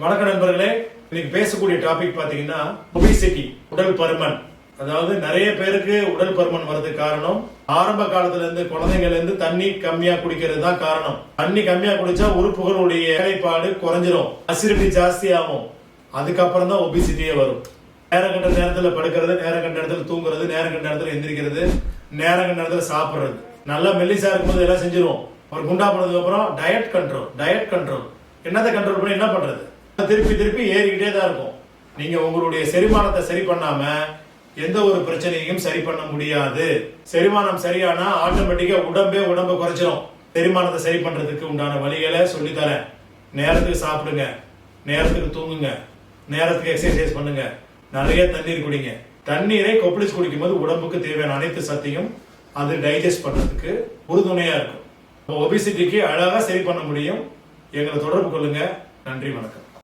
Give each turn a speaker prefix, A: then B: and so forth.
A: வணக்கம் நண்பர்களே, இன்னைக்கு பேசக்கூடிய டாபிக் பாத்தீங்கன்னா ஒபிசிட்டி, உடல் பருமன். அதாவது நிறைய பேருக்கு உடல் பருமன் வரதுக்கு காரணம் ஆரம்ப காலத்துல இருந்து குழந்தைங்கள்ல இருந்து தண்ணி கம்மியா குடிக்கிறது தான் காரணம். தண்ணி கம்மியா குடிச்சா உறுப்புகளுடைய வேலைப்பாடு குறைஞ்சிரும், அசிடிட்டி ஜாஸ்தி ஆகும். அதுக்கப்புறம் தான் ஒபிசிட்டியே வரும். நேரம் கண்ட நேரத்துல படுக்கிறது, நேரம் கண்ட நேரத்துல தூங்குறது, நேரம் கண்ட நேரத்துல எந்திரிக்கிறது, நேரம் கண்ட நேரத்துல சாப்பிடுறது. நல்லா மெல்லிசா இருக்கும்போது எல்லாம் செஞ்சிருவோம். ஒரு குண்டா போனதுக்கு அப்புறம் டயட் கண்ட்ரோல் என்னத்தை கண்ட்ரோல் பண்ணி என்ன பண்றது? திருப்பி திருப்பி ஏறிக்கிட்டே தான் இருக்கும். நீங்க உங்களுடைய செரிமானத்தை சரி பண்ணாம எந்த ஒரு பிரச்சனையும் சரி பண்ண முடியாது. செரிமானம் சரியானா ஆட்டோமேட்டிக்கா உடம்பை குறைச்சிடும். செரிமானத்தை சரி பண்றதுக்கு உண்டான வழிகளை சொல்லித்தரேன். நேரத்துக்கு சாப்பிடுங்க, நேரத்துக்கு தூங்குங்க, நேரத்துக்கு எக்ஸசைஸ் பண்ணுங்க, நிறைய தண்ணீர் குடிங்க. தண்ணீரை கொப்பளிச்சு குடிக்கும் போது உடம்புக்கு தேவையான அனைத்து சத்தையும் அது டைஜஸ்ட் பண்றதுக்கு உறுதுணையா இருக்கும். ஒபிசிட்டிக்கு அழகா சரி பண்ண முடியும். எங்களை தொடர்பு கொள்ளுங்க. நன்றி, வணக்கம்.